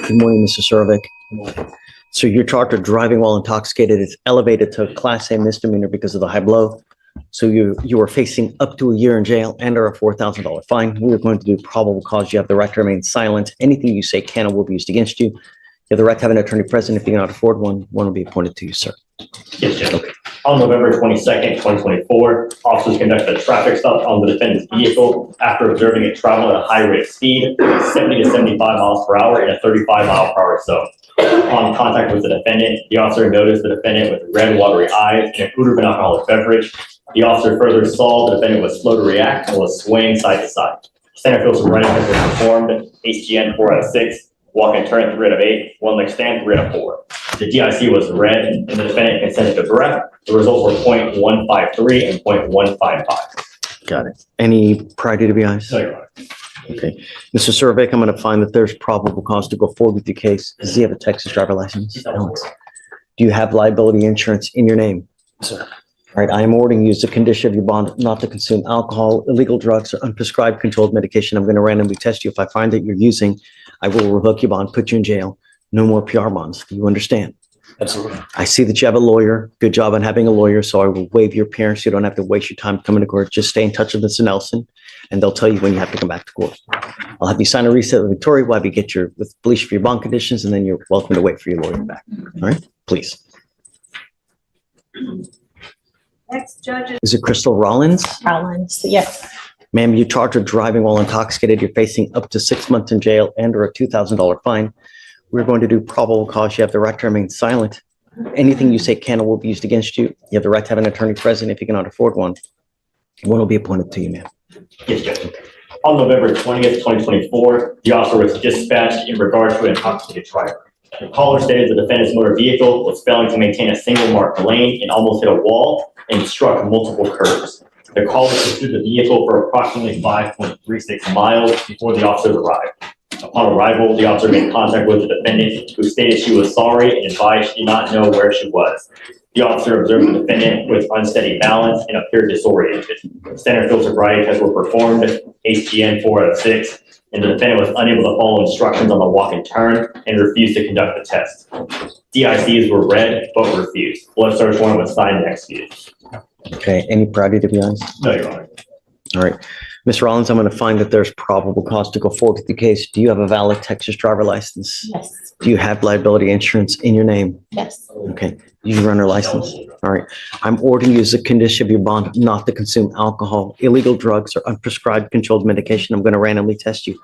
Good morning, Mr. Surovic. So you're charged with driving while intoxicated. It's elevated to a Class A misdemeanor because of the high blow. So you are facing up to a year in jail and or a $4,000 fine. We are going to do probable cause. You have the right to remain silent. Anything you say can or will be used against you. You have the right to have an attorney present. If you cannot afford one, one will be appointed to you, sir. Yes, Judge. Okay. On November 22nd, 2024, officers conducted a traffic stop on the defendant's vehicle after observing it travel at a high rate of speed, 70 to 75 miles per hour in a 35 mile per hour zone. On contact with the defendant, the officer noticed the defendant with red, watery eyes and an odor of an alcoholic beverage. The officer further saw the defendant was slow to react and was swaying side to side. Standard field sobriety test was performed, HGN 4 out of 6, walk and turn 3 out of 8, one leg stand 3 out of 4. The DIC was red and the defendant consented to breath. The results were 0.153 and 0.155. Got it. Any prior DWIs? No, Your Honor. Okay. Mr. Surovic, I'm going to find that there's probable cause to go forward with your case. Does he have a Texas driver license? Alex. Do you have liability insurance in your name? Sir. All right. I am ordering you as a condition of your bond not to consume alcohol, illegal drugs, or unprescribed controlled medication. I'm going to randomly test you. If I find that you're using, I will revoke your bond, put you in jail. No more PR bonds. Do you understand? Absolutely. I see that you have a lawyer. Good job on having a lawyer. So I will waive your appearance. You don't have to waste your time coming to court. Just stay in touch with Mr. Nelson, and they'll tell you when you have to come back to court. I'll have you sign a reset with Victoria. We'll have you get your with police for your bond conditions, and then you're welcome to wait for your lawyer back. All right, please. Next judge Is it Crystal Rollins? Rollins, yes. Ma'am, you're charged with driving while intoxicated. You're facing up to 6 months in jail and or a $2,000 fine. We're going to do probable cause. You have the right to remain silent. Anything you say can or will be used against you. You have the right to have an attorney present. If you cannot afford one, one will be appointed to you, ma'am. Yes, Judge. On November 20th, 2024, the officer was dispatched in regard to an intoxicated driver. The caller stated the defendant's motor vehicle was failing to maintain a single marked lane and almost hit a wall and struck multiple curbs. The caller pursued the vehicle for approximately 5.36 miles before the officers arrived. Upon arrival, the officer made contact with the defendant, who stated she was sorry and advised she did not know where she was. The officer observed the defendant with unsteady balance and appeared disoriented. Standard field sobriety tests were performed, HGN 4 out of 6, and the defendant was unable to follow instructions on the walk and turn and refused to conduct the test. DICs were read but refused. Blood search warrant was signed and executed. Okay, any prior DWIs? No, Your Honor. All right. Ms. Rollins, I'm going to find that there's probable cause to go forward with the case. Do you have a valid Texas driver license? Yes. Do you have liability insurance in your name? Yes. Okay. You run a license? All right. I'm ordering you as a condition of your bond not to consume alcohol, illegal drugs, or unprescribed controlled medication. I'm going to randomly test you.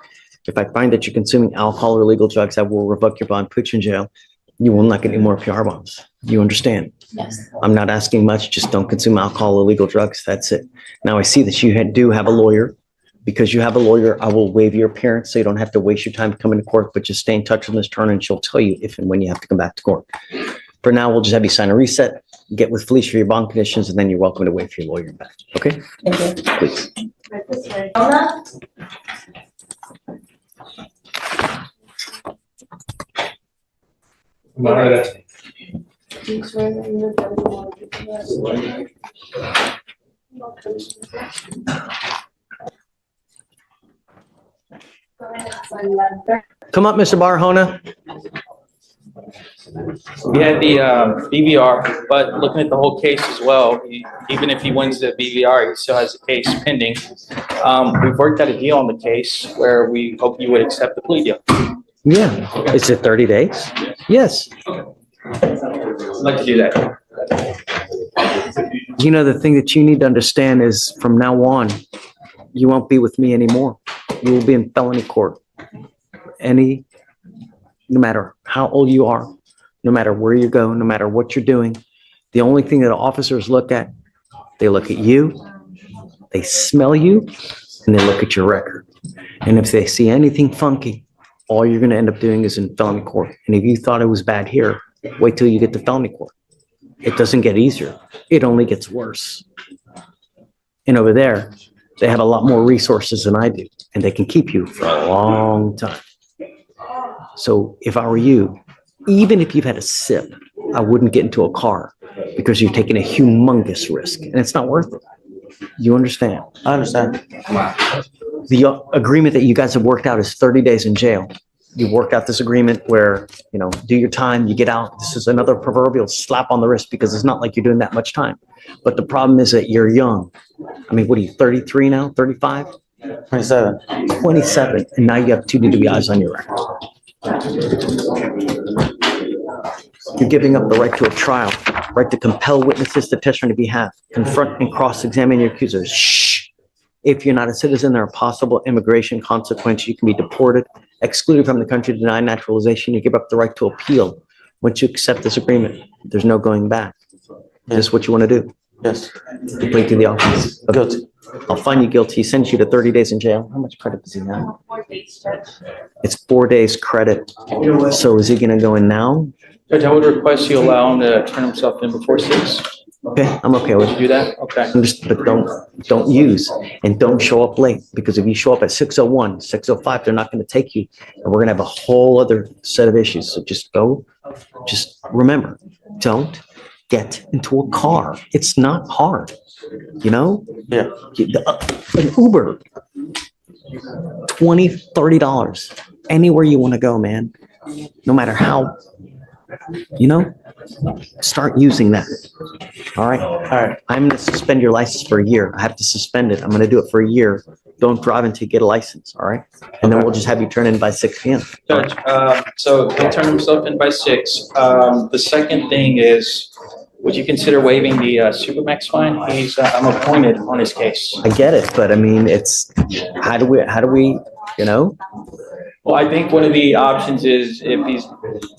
If I find that you're consuming alcohol or illegal drugs, I will revoke your bond, put you in jail. You will not get any more PR bonds. You understand? Yes. I'm not asking much. Just don't consume alcohol or illegal drugs. That's it. Now, I see that you do have a lawyer. Because you have a lawyer, I will waive your appearance so you don't have to waste your time coming to court, but just stay in touch with Ms. Turner and she'll tell you if and when you have to come back to court. For now, we'll just have you sign a reset, get with police for your bond conditions, and then you're welcome to wait for your lawyer back. Okay? Thank you. Please. Come up, Mr. Barahona. He had the BVR, but looking at the whole case as well, even if he wins the BVR, he still has a case pending. We've worked out a deal on the case where we hope you would accept the plea deal. Yeah. Is it 30 days? Yes. I'd like to do that. You know, the thing that you need to understand is from now on, you won't be with me anymore. You will be in felony court. No matter how old you are, no matter where you go, no matter what you're doing, the only thing that officers look at, they look at you, they smell you, and they look at your record. And if they see anything funky, all you're going to end up doing is in felony court. And if you thought it was bad here, wait till you get to felony court. It doesn't get easier. It only gets worse. And over there, they have a lot more resources than I do, and they can keep you for a long time. So if I were you, even if you've had a sip, I wouldn't get into a car because you're taking a humongous risk and it's not worth it. You understand? I understand. The agreement that you guys have worked out is 30 days in jail. you work out this agreement where, do your time, you get out. This is another proverbial slap on the wrist because it's not like you're doing that much time. But the problem is that you're young. I mean, what are you, 33 now, 35? 27. 27, and now you have 2 DWIs on your record. You're giving up the right to a trial, right to compel witnesses to testify on your behalf, confront and cross-examine your accusers. Shh. If you're not a citizen, there are possible immigration consequences. You can be deported, excluded from the country, denied naturalization. You give up the right to appeal. Once you accept this agreement, there's no going back. Is this what you want to do? Yes. You plead to the office. Guilty. I'll find you guilty, send you to 30 days in jail. How much credit does he have? 4 days, Judge. It's 4 days credit. So is he going to go in now? Judge, I would request you allow him to turn himself in before 6. Okay, I'm okay with Would it. you do that? Okay. But don't use and don't show up late, because if you show up at 6:01, 6:05, they're not going to take you. And we're going to have a whole other set of issues. So just remember, don't get into a car. It's not hard, Yeah. An Uber, $20, $30, anywhere you want to go, man. No matter how, start using that. All right. I'm going to suspend your license for a year. I have to suspend it. I'm going to do it for a year. Don't drive until you get a license. All right. And then we'll just have you turn in by 6 p.m. Judge, so he'll turn himself in by 6. The second thing is, would you consider waiving the Supermax fine? I'm appointed on his case. I get it, but I mean, it's how do we, Well, I think one of the options is if he's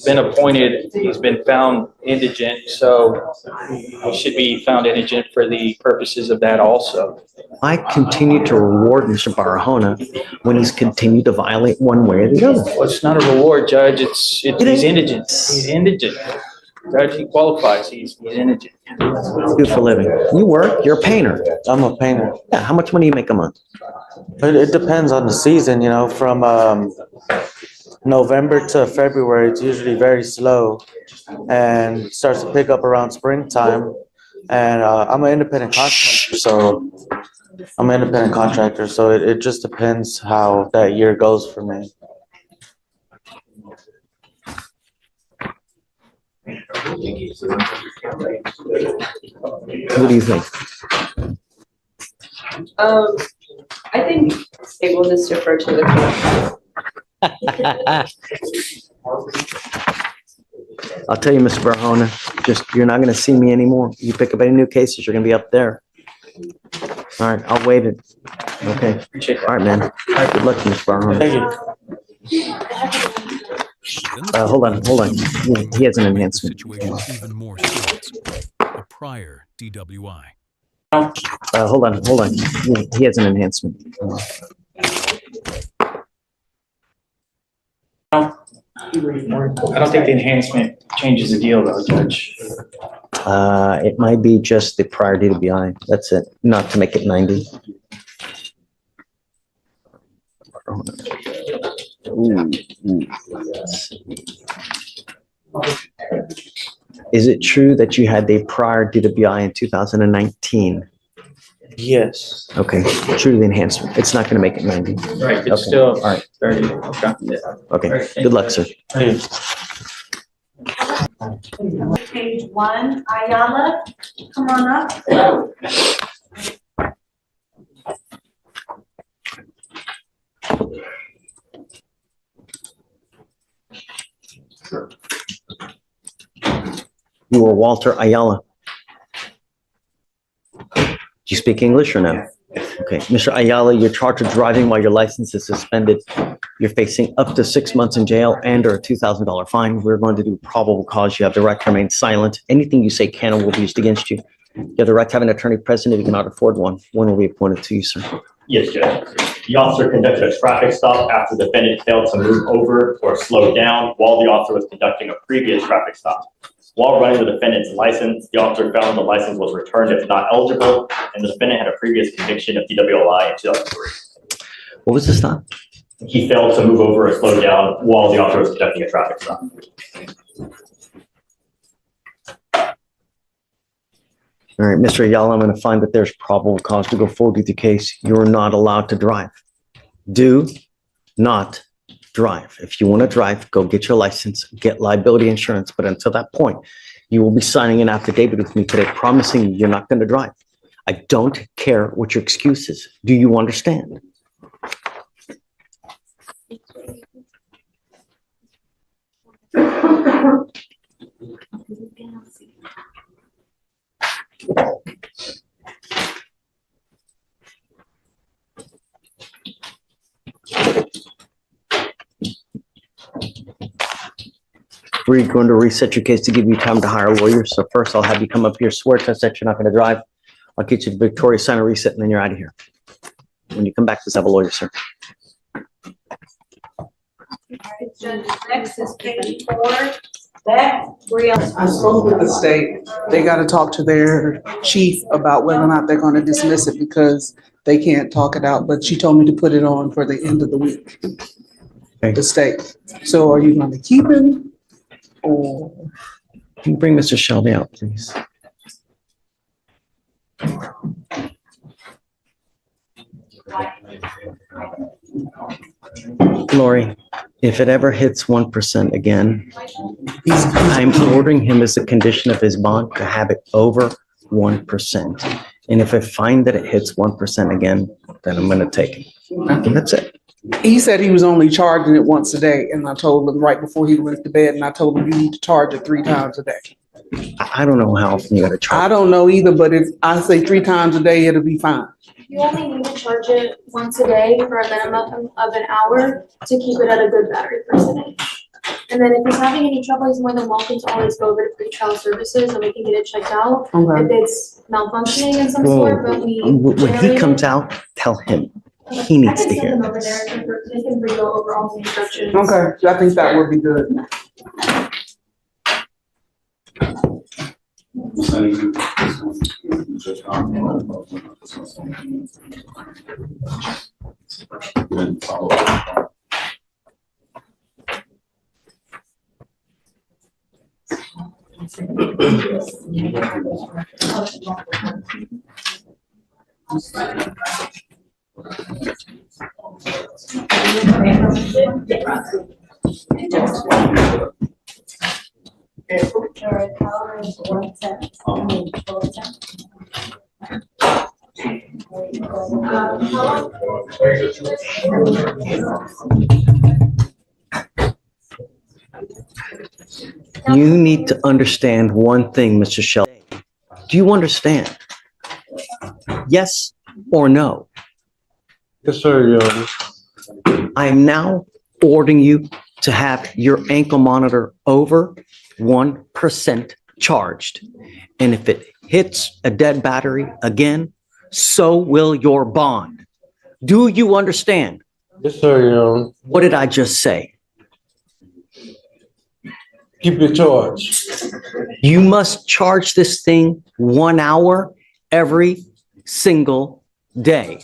been appointed, he's been found indigent, so he should be found indigent for the purposes of that also. I continue to reward Mr. Barahona when he's continued to violate one way or the other. Well, it's not a reward, Judge. He's indigent. He's indigent. Judge, he qualifies. He's indigent. Do for a living. You work, you're a painter. I'm a painter. Yeah, how much money you make a month? It depends on the season, from November to February, it's usually very slow and starts to pick up around springtime. And I'm an independent contractor, so it just depends how that year goes for me. What do you think? I think they will just defer to the court. I'll tell you, Mr. Barahona, you're not going to see me anymore. You pick up any new cases, you're going to be up there. All right, I'll waive it. Okay. All right, man. Good luck to you, Mr. Barahona. Thank you. Hold on. He has an enhancement. Situation even more serious. A prior DWI. Hold on. He has an enhancement. I don't think the enhancement changes the deal though, Judge. It might be just the prior DWI. That's it. Not to make it 90. Is it true that you had a prior DWI in 2019? Yes. Okay, true to the enhancement. It's not going to make it 90. Right, it's Okay. still All right. 30. Okay. Okay, good luck, sir. Thank you. Page 1, Ayala, come on up. You were Walter Ayala. Do you speak English or no? Okay, Mr. Ayala, you're charged with driving while your license is suspended. You're facing up to 6 months in jail and or a $2,000 fine. We're going to do probable cause. You have the right to remain silent. Anything you say can or will be used against you. You have the right to have an attorney present if you cannot afford one. One will be appointed to you, sir. Yes, Judge. The officer conducted a traffic stop after the defendant failed to move over or slow down while the officer was conducting a previous traffic stop. While running the defendant's license, the officer found the license was returned as not eligible, and the defendant had a previous conviction of DWI in 2003. What was the stop? He failed to move over or slow down while the officer was conducting a traffic stop. All right, Mr. Ayala, I'm going to find that there's probable cause to go forward with your case. You're not allowed to drive. Do not drive. If you want to drive, go get your license, get liability insurance. But until that point, you will be signing an affidavit with me today promising you're not going to drive. I don't care what your excuse is. Do you understand? We're going to reset your case to give you time to hire a lawyer. So first, I'll have you come up here, swear test that you're not going to drive. I'll get you to Victoria, sign a reset, and then you're out of here. When you come back, let's have a lawyer, sir. Judge, next is page 4. That, where else? I spoke with the state. They gotta talk to their chief about whether or not they're gonna dismiss it because they can't talk it out, but she told me to put it on for the end of the week. Okay. The state. So are you gonna keep him or? Can you bring Mr. Shelby out, please? Lori, if it ever hits 1% again, I'm ordering him as a condition of his bond to have it over 1%. And if I find that it hits 1% again, then I'm gonna take it. And that's it. He said he was only charging it once a day, and I told him right before he went to bed, and I told him you need to charge it 3 times a day. I don't know how often you gotta I charge. don't know either, but if I say 3 times a day, it'll be fine. You only need to charge it once a day for a minimum of an hour to keep it at a good battery percentage. And then if he's having any trouble, he's more than welcome to always go over to pretrial services and we can get it checked out Okay. if it's malfunctioning in some Whoa. sort, but we. When he generally- comes out, tell him. He needs to I can hear send him this. over there, they can re-go over all the instructions. Okay, I think that would be good. You need to understand one thing, Mr. Shelby. Do you understand? Yes or no? Yes, sir, Your Honor. I am now ordering you to have your ankle monitor over 1% charged. And if it hits a dead battery again, so will your bond. Do you understand? Yes, sir, Your Honor. What did I just say? Keep it charged. You must charge this thing 1 hour every single day.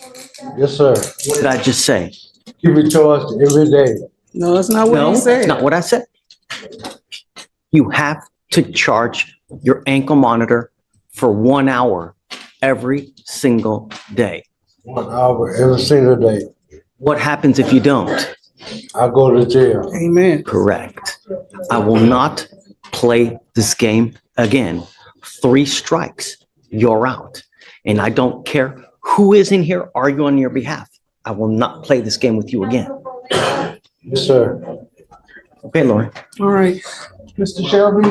Yes, sir. What did I just say? Keep it charged every day. No, that's not what No, he said. not what I said. You have to charge your ankle monitor for 1 hour every single day. 1 hour every single day. What happens if you don't? I go to jail. Amen. Correct. I will not play this game again. 3 strikes, you're out. And I don't care who is in here arguing on your behalf. I will not play this game with you again. Yes, sir. Okay, Lauren. All right, Mr. Shelby.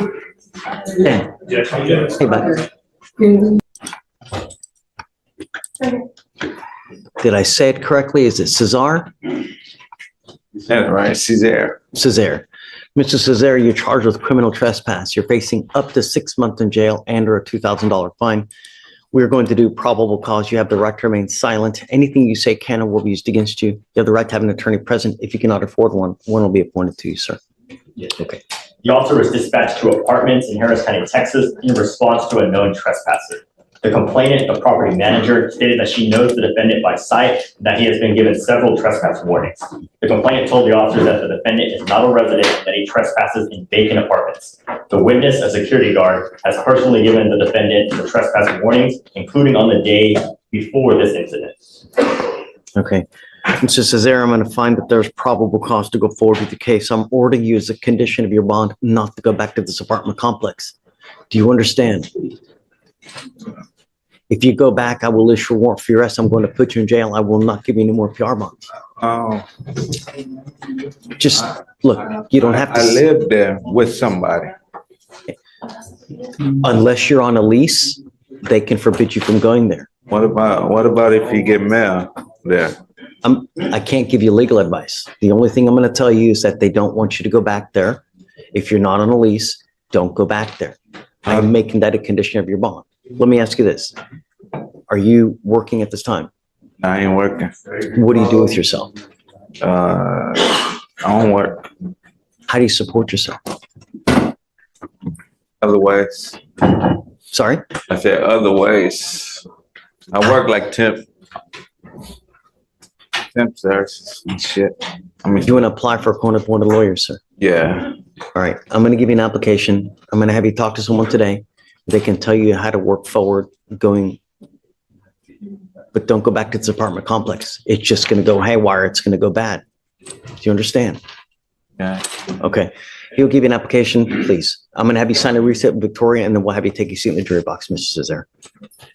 Hey, hey, bud. Did I say it correctly? Is it Cesar? That's right, Cesar. Cesar. Mr. Cesar, you're charged with criminal trespass. You're facing up to 6 months in jail and or a $2,000 fine. We're going to do probable cause. You have the right to remain silent. Anything you say can or will be used against you. You have the right to have an attorney present. If you cannot afford one, one will be appointed to you, sir. Okay. The officer was dispatched to apartments in Harris County, Texas, in response to a known trespasser. The complainant, a property manager, stated that she knows the defendant by sight and that he has been given several trespass warnings. The complainant told the officer that the defendant is not a resident and that he trespasses in vacant apartments. The witness, a security guard, has personally given the defendant the trespass warnings, including on the day before this incident. Okay. Mr. Cesare, I'm going to find that there's probable cause to go forward with the case. I'm ordering you as a condition of your bond not to go back to this apartment complex. Do you understand? If you go back, I will issue a warrant for your arrest. I'm going to put you in jail. I will not give you any more PR bonds. Oh, Just, look, you don't have I to, live there with somebody. unless you're on a lease, they can forbid you from going there. What about if you get mail there? I can't give you legal advice. The only thing I'm going to tell you is that they don't want you to go back there. If you're not on a lease, don't go back there. I'm making that a condition of your bond. Let me ask you this. Are you working at this time? I ain't working. What do you do with yourself? I don't work. How do you support yourself? Other ways. Sorry? I said other ways. I work like temp services and shit. I mean, You want to apply for a court appointed lawyer, sir? yeah. All right. I'm going to give you an application. I'm going to have you talk to someone today. They can tell you how to work forward going, but don't go back to this apartment complex. It's just going to go haywire. It's going to go bad. Do you understand? Yeah. Okay. He'll give you an application, please. I'm going to have you sign a receipt with Victoria, and then we'll have you take your seat in the jury box, Mr. Cesare.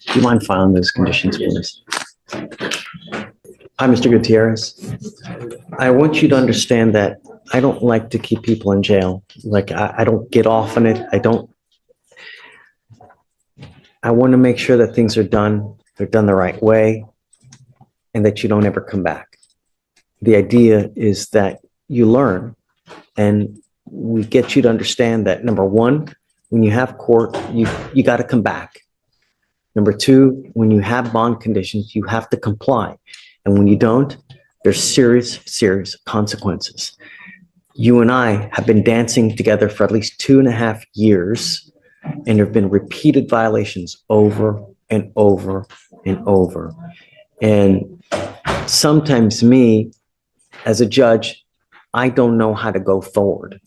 Do you mind filing those conditions, please? Hi, Mr. Gutierrez. I want you to understand that I don't like to keep people in jail. Like, I don't get off on it. I want to make sure that things are done, they're done the right way, and that you don't ever come back. The idea is that you learn, and we get you to understand that, number one, when you have court, you got to come back. Number two, when you have bond conditions, you have to comply. And when you don't, there's serious, serious consequences. You and I have been dancing together for at least 2.5 years, and there have been repeated violations over and over and over. And sometimes me, as a judge, I don't know how to go forward.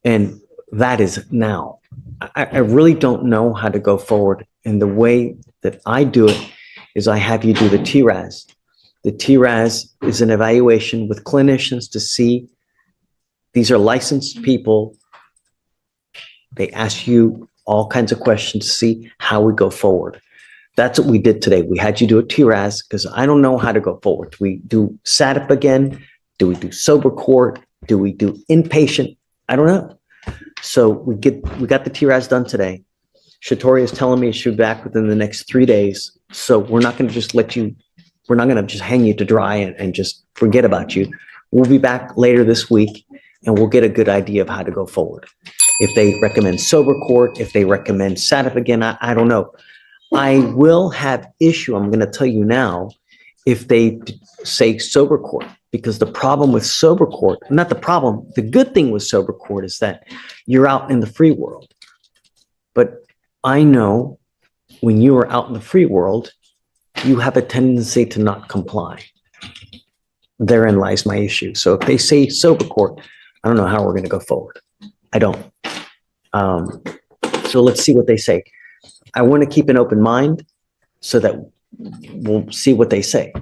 And that is now. I really don't know how to go forward. And the way that I do it is I have you do the TRAS. The TRAS is an evaluation with clinicians to see, these are licensed people. They ask you all kinds of questions to see how we go forward. That's what we did today. We had you do a TRAS because I don't know how to go forward. Do we do SATIP again? Do we do sober court? Do we do inpatient? I don't know. So we got the TRAS done today. Shatori is telling me it should be back within the next 3 days. So we're not going to just we're not going to just hang you to dry and just forget about you. We'll be back later this week and we'll get a good idea of how to go forward. If they recommend sober court, if they recommend SATIP again, I don't know. I will have issue, I'm going to tell you now, if they say sober court, because the problem with sober court, not the problem, the good thing with sober court is that you're out in the free world. But I know when you are out in the free world, you have a tendency to not comply. Therein lies my issue. So if they say sober court, I don't know how we're going to go forward. I don't. So let's see what they say. I want to keep an open mind so that we'll see what they say. Do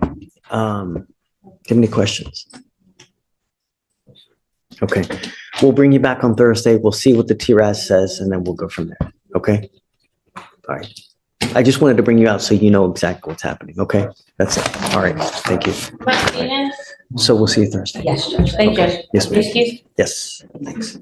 you have any questions? Okay. We'll bring you back on Thursday. We'll see what the TRAS says, and then we'll go from there. Okay? All right. I just wanted to bring you out so you know exactly what's happening. Okay? That's it. All right. Thank you. Martinez? So we'll see you Thursday. Yes, Judge. Thank you. Yes, ma'am. Excuse? Yes. Thanks.